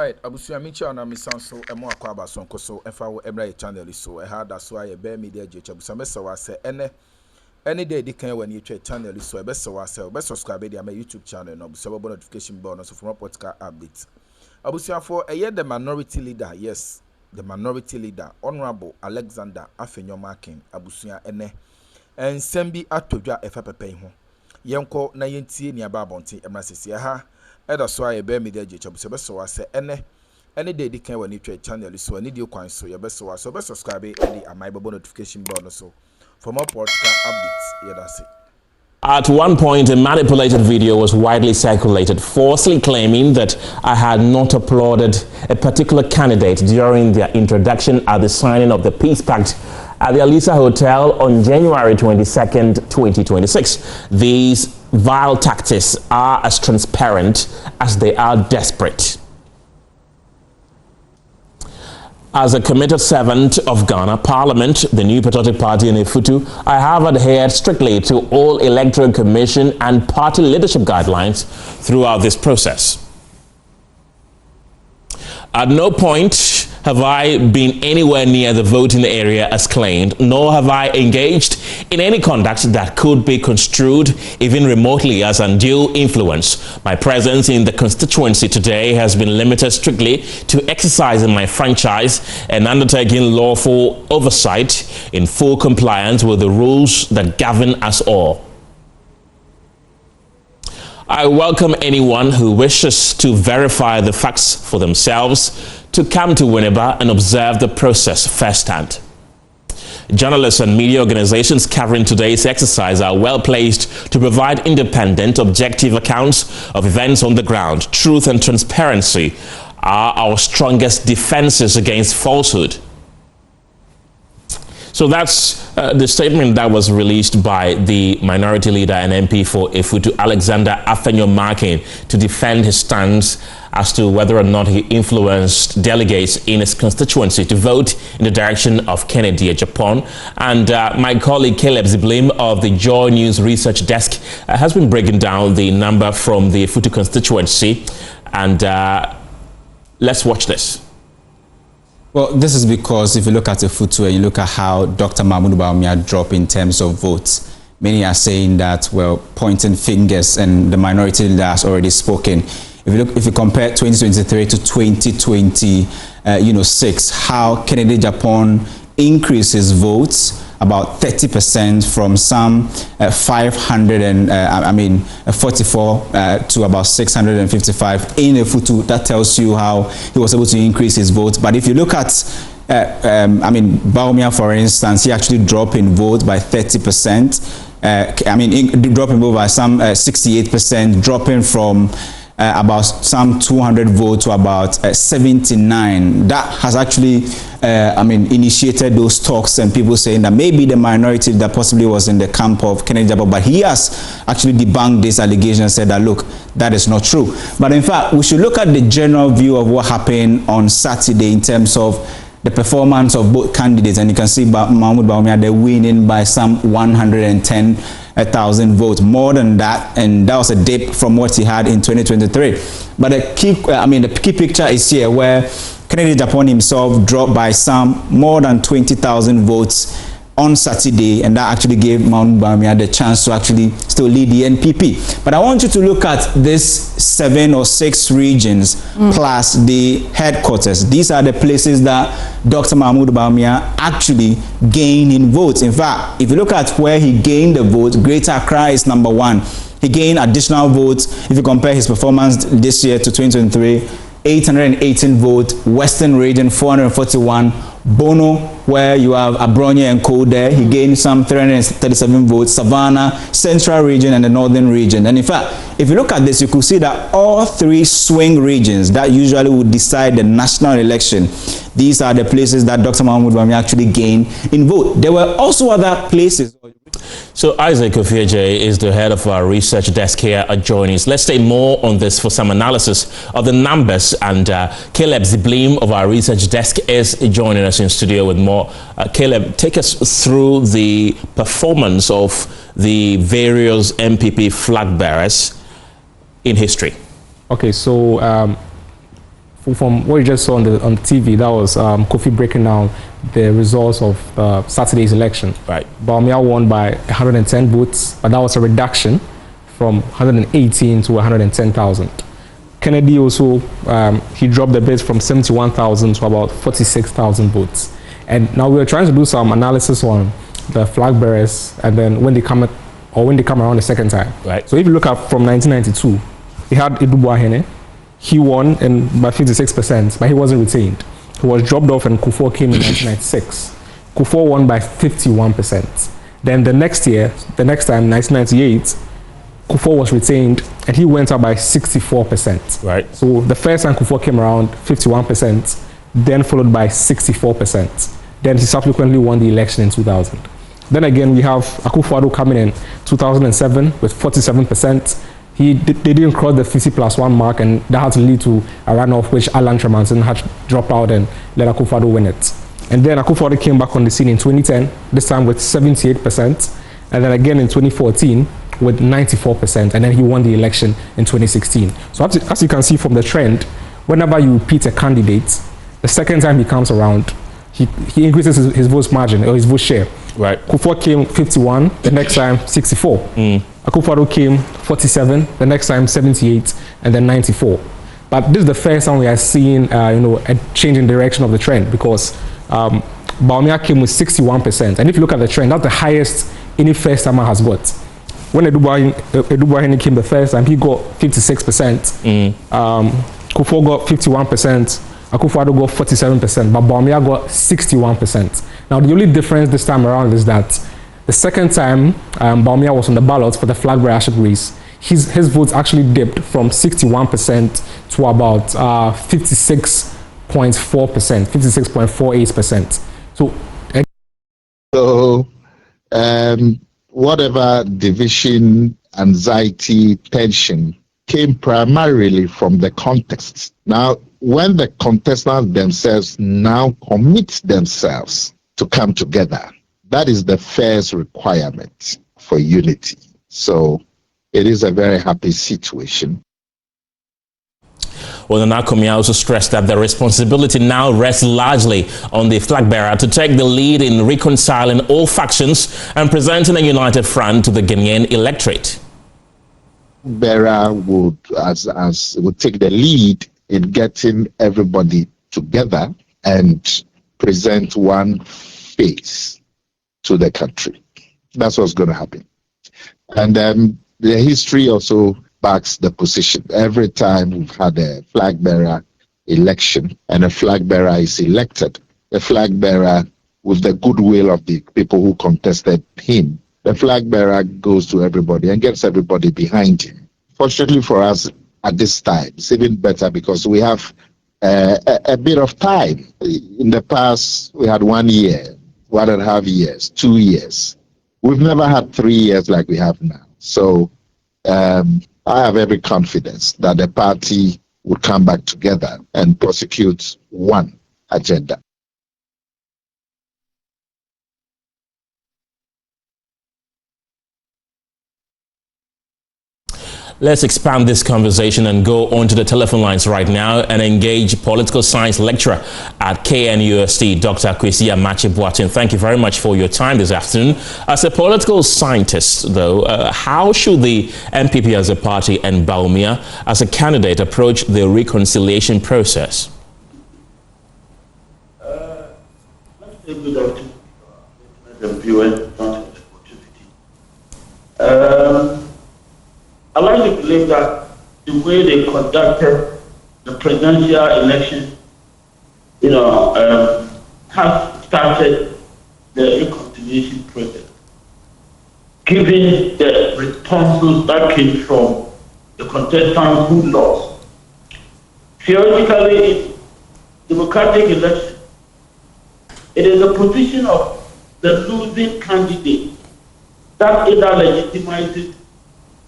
Alright, Abusia Micha na misanso emo akwaba sonko so efa wo ebra channel so e ha da so aye be media je chabusa mesa wa se any day dikan when you check channel so e be se wa se be subscribe dey my YouTube channel no abusia bo notification bell no so from podcast update. Abusia for the minority leader, yes, the minority leader Honorable Alexander Afenyomarkins abusia and sembi atodwa efa pepe ho. Yenko na yentie ni aba abonten emra sesi ha Eda so aye be media je chabu se be so ase any day di kan wani twa channel so ani di kwan so ye be so be subscribe e di amai babo notification bell no so for more podcast updates ye that's it. At one point, a manipulated video was widely circulated, falsely claiming that I had not applauded a particular candidate during their introduction at the signing of the Peace Pact at the Alisa Hotel on January 22nd, 2026. These vile tactics are as transparent as they are desperate. As a committed servant of Ghana Parliament, the New Patriotic Party in Efutu, I have adhered strictly to all Electoral Commission and party leadership guidelines throughout this process. At no point have I been anywhere near the voting area as claimed, nor have I engaged in any conduct that could be construed even remotely as undue influence. My presence in the constituency today has been limited strictly to exercising my franchise and undertaking lawful oversight in full compliance with the rules that govern us all. I welcome anyone who wishes to verify the facts for themselves to come to Winneba and observe the process firsthand. Journalists and media organizations covering today's exercise are well placed to provide independent, objective accounts of events on the ground. Truth and transparency are our strongest defenses against falsehood. So that's the statement that was released by the minority leader and MP for Efutu, Alexander Afenyomarkins, to defend his stance as to whether or not he influenced delegates in his constituency to vote in the direction of Kennedy Japan. And my colleague Caleb Ziblim of the Joy News Research Desk has been breaking down the number from the Efutu constituency. And let's watch this. Well, this is because if you look at the Efutu, you look at how Dr. Bawumia dropped in terms of votes. Many are saying that, well, pointing fingers, and the minority leader has already spoken. If you compare 2023 to 2026, how Kennedy Japan increases votes about 30% from some 544 to about 655 in Efutu. That tells you how he was able to increase his votes. But if you look at Bawumia, for instance, he actually dropped in votes by 30%. Dropping vote by some 68%, dropping from about some 200 votes to about 79. That has actually initiated those talks, and people saying that maybe the minority that possibly was in the camp of Kennedy Japan, but he has actually debunked this allegation and said that, look, that is not true. But in fact, we should look at the general view of what happened on Saturday in terms of the performance of both candidates, and you can see Bawumia, they're winning by some 110,000 votes, more than that, and that was a dip from what he had in 2023. But the key picture is here, where Kennedy Japan himself dropped by some more than 20,000 votes on Saturday, and that actually gave Bawumia the chance to actually still lead the NPP. But I want you to look at this 7 or 6 regions plus the headquarters. These are the places that Dr. Bawumia actually gained in votes. In fact, if you look at where he gained the votes, Greater Accra is number 1. He gained additional votes. If you compare his performance this year to 2023, 818 votes, Western region 441, Bono, where you have Abronya and Co there, he gained some 337 votes, Savannah, Central region, and the Northern region. And in fact, if you look at this, you could see that all 3 swing regions that usually would decide the national election, these are the places that Dr. Bawumia actually gained in vote. There were also other places. So Isaac Ofieje is the head of our research desk here at Joy News. Let's stay more on this for some analysis of the numbers, and Caleb Ziblim of our research desk is joining us in studio with more. Caleb, take us through the performance of the various MPP flag bearers in history. Okay, so from what you just saw on the TV, that was Kofi breaking down the results of Saturday's election. Right. Bawumia won by 110 votes, but that was a reduction from 118 to 110,000. Kennedy also, he dropped the bid from 71,000 to about 46,000 votes. And now we're trying to do some analysis on the flag bearers, and then when they come around the second time. Right. So if you look at from 1992, we had Idubuahene. He won by 56%, but he wasn't retained. He was dropped off, and Kufuor came in 1996. Kufuor won by 51%. Then the next year, the next time, 1998, Kufuor was retained, and he went up by 64%. Right. So the first time Kufuor came around, 51%, then followed by 64%. Then he subsequently won the election in 2000. Then again, we have Akufo-Addo coming in 2007 with 47%. They didn't cross the 50+1 mark, and that had to lead to a runoff, which Alan Tremantin had to drop out and let Akufo-Addo win it. And then Akufo-Addo came back on the scene in 2010, this time with 78%, and then again in 2014 with 94%, and then he won the election in 2016. So as you can see from the trend, whenever you repeat a candidate, the second time he comes around, he increases his vote margin or his vote share. Right. Kufuor came 51, the next time 64. Akufo-Addo came 47, the next time 78, and then 94. But this is the first time we are seeing, a change in direction of the trend, because Bawumia came with 61%, and if you look at the trend, that's the highest any first timer has got. When Idubuahene came the first time, he got 56%. Kufuor got 51%. Akufo-Addo got 47%, but Bawumia got 61%. Now, the only difference this time around is that the second time Bawumia was on the ballot for the flag bearership race, his votes actually dipped from 61% to about 56.4%, 56.48%. So, whatever division, anxiety, tension came primarily from the context. Now, when the contestants themselves now commit themselves to come together, that is the first requirement for unity. So it is a very happy situation. Well, Akroma also stressed that the responsibility now rests largely on the flag bearer to take the lead in reconciling all factions and presenting a united front to the Ghanaian electorate. Bearer would take the lead in getting everybody together and present one face to the country. That's what's going to happen. And the history also backs the position. Every time we've had a flag bearer election and a flag bearer is elected, the flag bearer, with the goodwill of the people who contested him, the flag bearer goes to everybody and gets everybody behind him. Fortunately for us at this time, it's even better because we have a bit of time. In the past, we had 1 year, 1.5 years, 2 years. We've never had 3 years like we have now. So I have every confidence that the party would come back together and prosecute one agenda. Let's expand this conversation and go onto the telephone lines right now and engage political science lecturer at KNUST, Dr. Kwesi Amakye-Boateng. Thank you very much for your time this afternoon. As a political scientist, though, how should the MPP as a party and Bawumia as a candidate approach the reconciliation process? Let's say good afternoon, the viewers. Thanks for the opportunity. I like to believe that the way they conducted the presidential election, has started the reconciliation process. Given the responses that came from the contestants who lost, theoretically, in democratic election, it is a position of the losing candidate that either legitimizes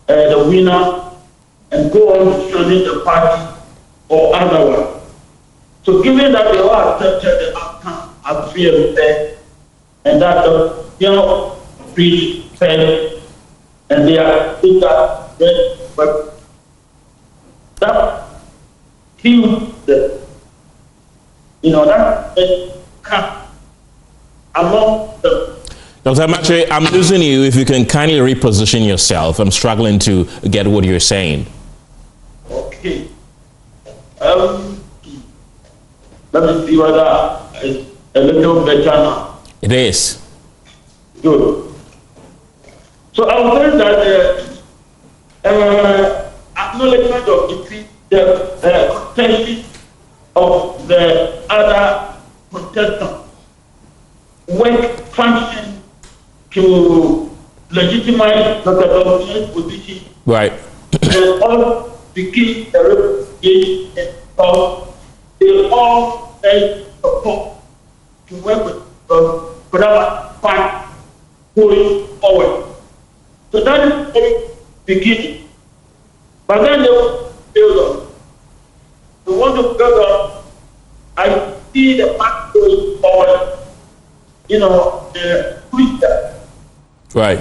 the winner and go on to join the party or otherwise. So given that they all accepted the outcome as free and fair, and that the free, fair, and they are in that, but that kills the That cap among them. Dr. Amache, I'm losing you. If you can kindly reposition yourself. I'm struggling to get what you're saying. Okay. Let me see whether it's a little better now. It is. Good. So I was saying that acknowledgement of defeat, the contention of the other contestants work function to legitimize Dr. Bawumia's position. Right. And all begin the reputation of they all support to work with whatever fight going forward. So that is the beginning. But then they will build on. They want to build on. I see the path going forward. The future. Right.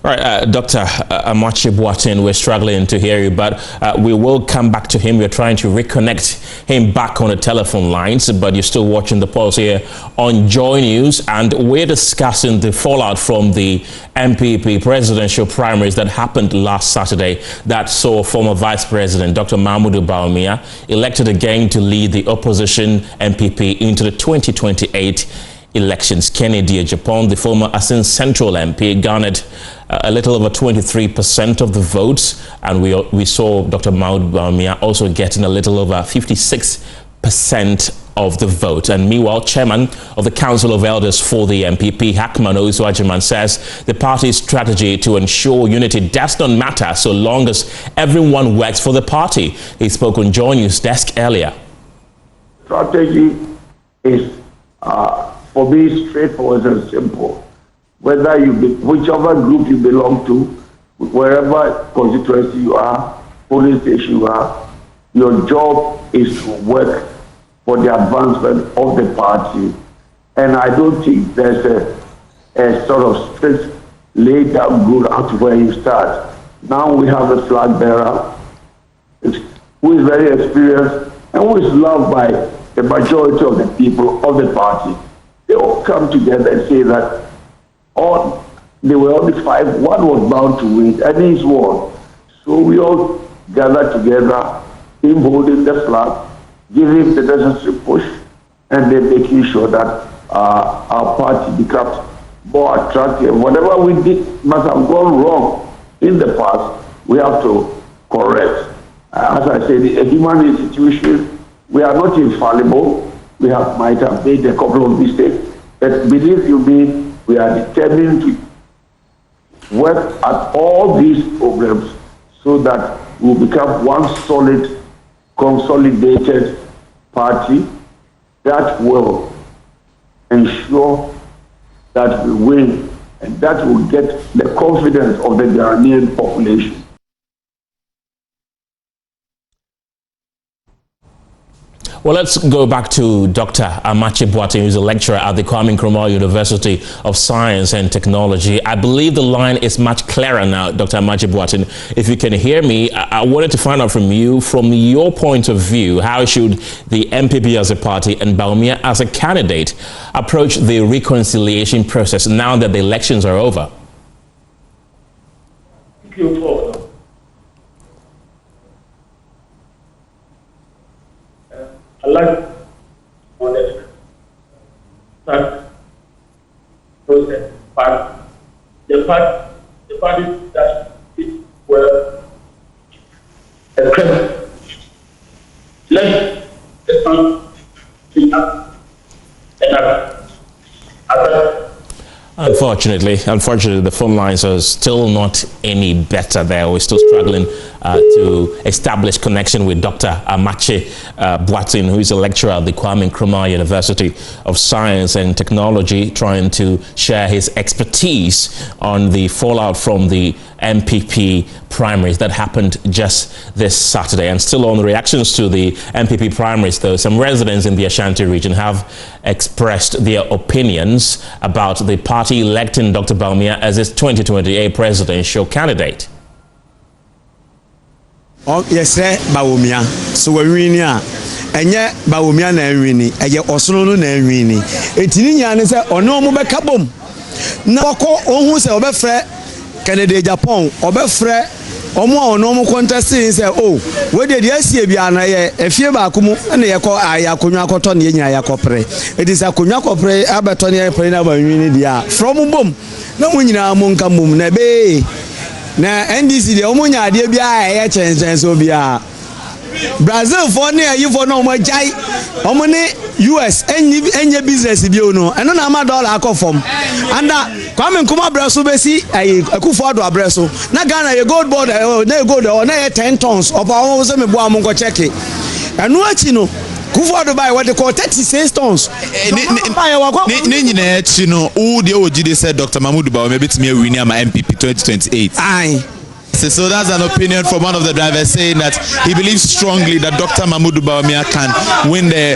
All right, Dr. Amache Boateng, we're struggling to hear you, but we will come back to him. We're trying to reconnect him back on the telephone lines, but you're still watching the pulse here on Joy News, and we're discussing the fallout from the MPP presidential primaries that happened last Saturday that saw former Vice President Dr. Mahmoud Bawumia elected again to lead the opposition MPP into the 2028 elections. Kennedy Japan, the former Asin Central MP, garnered a little over 23% of the votes, and we saw Dr. Mahmoud Bawumia also getting a little over 56% of the vote. And meanwhile, chairman of the Council of Elders for the MPP, Hakman Osuajiman, says the party's strategy to ensure unity does not matter so long as everyone works for the party. He spoke on Joy News Desk earlier. Strategy is for me straightforward and simple. Whether whichever group you belong to, wherever constituency you are, police station you are, your job is to work for the advancement of the party. And I don't think there's a sort of strict laid down rule out to where you start. Now we have a flag bearer who is very experienced and who is loved by the majority of the people of the party. They all come together and say that they were only five, one was bound to win, and he's won. So we all gather together, him holding the flag, giving the necessary push, and then making sure that our party becomes more attractive. Whatever we did must have gone wrong in the past, we have to correct. As I said, a human institution, we are not infallible. We might have made a couple of mistakes, but believe you me, we are determined to work at all these programs so that we'll become one solid, consolidated party that will ensure that we win and that will get the confidence of the Ghanaian population. Well, let's go back to Dr. Amache Boateng, who's a lecturer at the Akroma University of Science and Technology. I believe the line is much clearer now, Dr. Amache Boateng. If you can hear me, I wanted to find out from you, from your point of view, how should the MPP as a party and Bawumia as a candidate approach the reconciliation process now that the elections are over? Thank you for I like knowledge that process, but the party that it were a criminal. Let's not see that. Unfortunately, the phone lines are still not any better there. We're still struggling to establish connection with Dr. Amache Boateng, who is a lecturer at the Akroma University of Science and Technology, trying to share his expertise on the fallout from the MPP primaries that happened just this Saturday. And still on the reactions to the MPP primaries, though, some residents in the Ashanti region have expressed their opinions about the party electing Dr. Bawumia as its 2028 presidential candidate. Yes, Bawumia. So we're winning. enye Bawumia na enwini eye osoro no na enwini etini nya ne se ono mo beka bom na wako ohun se obefre Kennedy Japan obefre omo a ono mo contesting se oh we de asie bia na ye efie ba akumu na ye ko ayakonwa akoto na nya yakopre edi se akonwa akopre abeto na ye pre na banwini dia from bom na mo nyina mo nka bom na be na NDC de omo nya ade bia ye chenchen so bia Brazil for ne ayi for no mo jai omo ne US enye business bi ono eno na ma dollar akofom anda Kwame Nkrumah breso besi ayi akufo do abreso na Ghana ye gold board na gold na ye 10 tons of our se me bo am go check eno achi no Kufo do buy what they call 36 tons ne nyina achi no wo de ogide said Dr. Mahmoud Bawumia betimi awini ama MPP 2028 aye. So that's an opinion from one of the drivers saying that he believes strongly that Dr. Mahmoud Bawumia can win the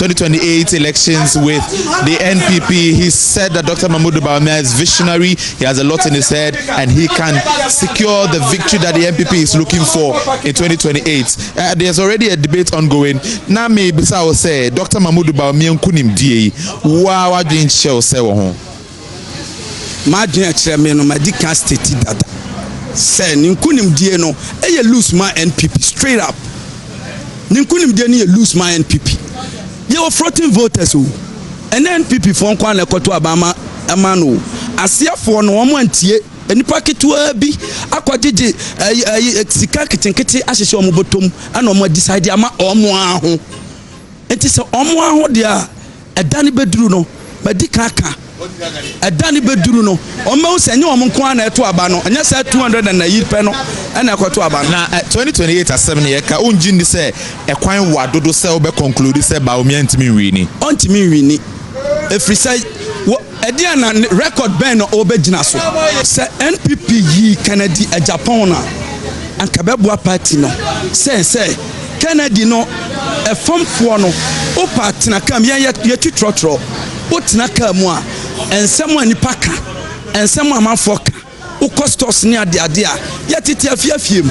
2028 elections with the NPP. He said that Dr. Mahmoud Bawumia is visionary, he has a lot in his head, and he can secure the victory that the NPP is looking for in 2028. There's already a debate ongoing. Now maybe I will say Dr. Mahmoud Bawumia kunim die wa dwen show say wo ho. Ma dwen akere me no ma di can state dada. Say ninkunim die no eye lose my NPP straight up. Ninkunim die no lose my NPP. Ye were floating voters o. And NPP for nkwa na ekoto abama amano. Asiafo no omo antie enipa ketua bi akwajeje sika kitenkete ahyehye omo botom ana omo decide ama omo aho. Enti se omo aho dia edane beduru no madi kaka edani beduru no omo senye omo nko na eto aba no anya sa 200 na yi pe no na ekoto aba no na 2028 asem ne yeka onji ni se ekwan wadodo se obe conclude se Bawumia ntimi wini ontimi wini efri say edia na record ben no obegina so se NPP yi Kennedy Japan na ankabebua party no se Kennedy no e fomfo no o party na kam ye tutrotro o tina kam a ensem anipa ka ensem amafo ka o costos ni ade a yetiti afiafiem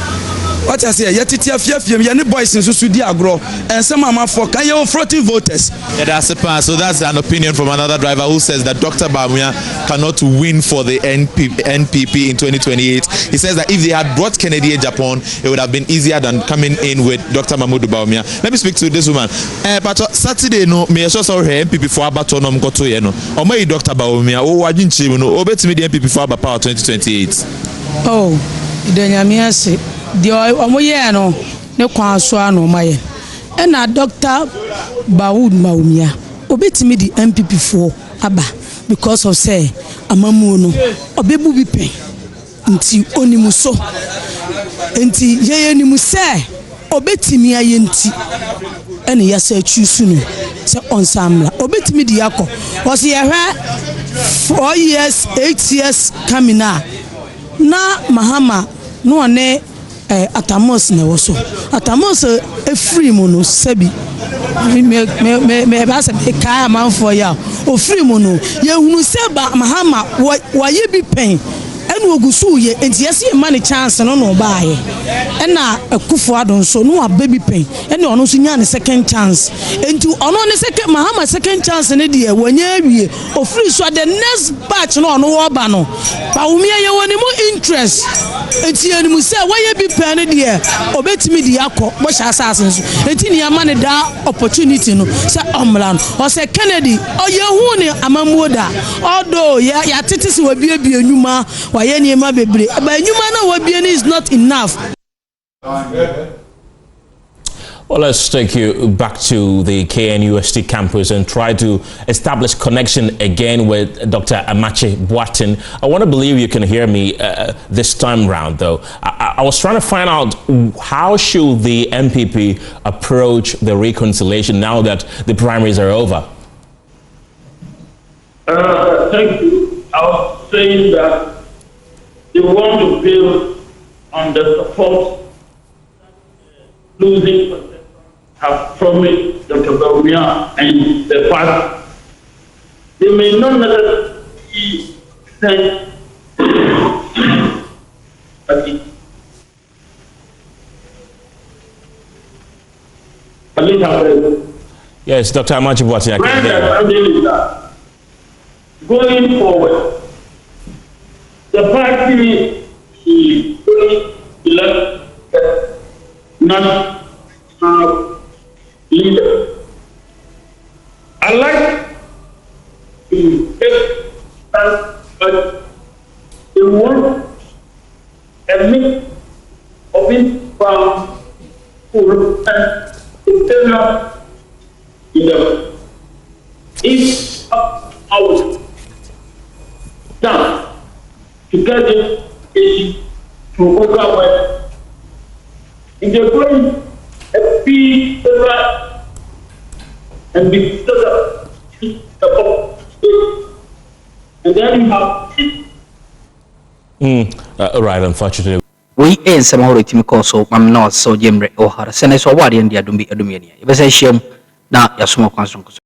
what I say yetiti afiafiem ye ne boys nso di agro ensem amafo ka ye floating voters. Yeah, that's a pass. So that's an opinion from another driver who says that Dr. Bawumia cannot win for the NPP in 2028. He says that if they had brought Kennedy Japan, it would have been easier than coming in with Dr. Mahmoud Bawumia. Let me speak to this woman. But Saturday no me so sorry NPP for abato no mkoto ye no. Omo Dr. Bawumia o wadwinchi no obetimi the NPP for power 2028. Oh, idanyamia se di omo ye no ne kwan so ano maye. Na Dr. Bawumia obetimi di MPP for aba because of say amamu no obebu bi pen nti onimu so nti ye nimu say obetimi aye nti ene yasa choose no say onsamla obetimi di yakọ o se ye hwa 4 years 8 years coming na Mahama no ne Atamos na woso Atamos free mo no sabi me ba se me kai amanfo ya o free mo no ye hunu se ba Mahama wa ye bi pen enu ogusu ye enti yesi e man chance no no ba ye na akufo adon so no wa baby pen ene ono so nya ne second chance enti ono ne second Mahama second chance ne de wanya awie o free so the next batch no ono wo ba no Bawumia ye woni mo interest enti eni mu se wa ye bi pen ne de obetimi di yakọ bo sha assassin so enti ne ama ne da opportunity no se omran o se Kennedy o ye hu ne amamuo da odo ya tete se wa bie enuma wa ye ne ma bebre ba enuma na wa bie is not enough. Well, let's take you back to the KNUST campus and try to establish connection again with Dr. Amache Boateng. I want to believe you can hear me this time round, though. I was trying to find out how should the MPP approach the reconciliation now that the primaries are over? Thank you. I was saying that they want to build on the support losing have promised Dr. Bawumia and the party. They may not necessarily send Yes, Dr. Amachibuati. Going forward, the party is going to elect national leader. I like to take that, but they want a mix of it from full and internal leader. It's up our down to get it to overwhelm. If they're going a big and be and then you have Right, unfortunately. We ain't some more team so I'm not so Jimre or her. Senator Wadi and the Adumi Adumiania. If I say shame, now you're small constant.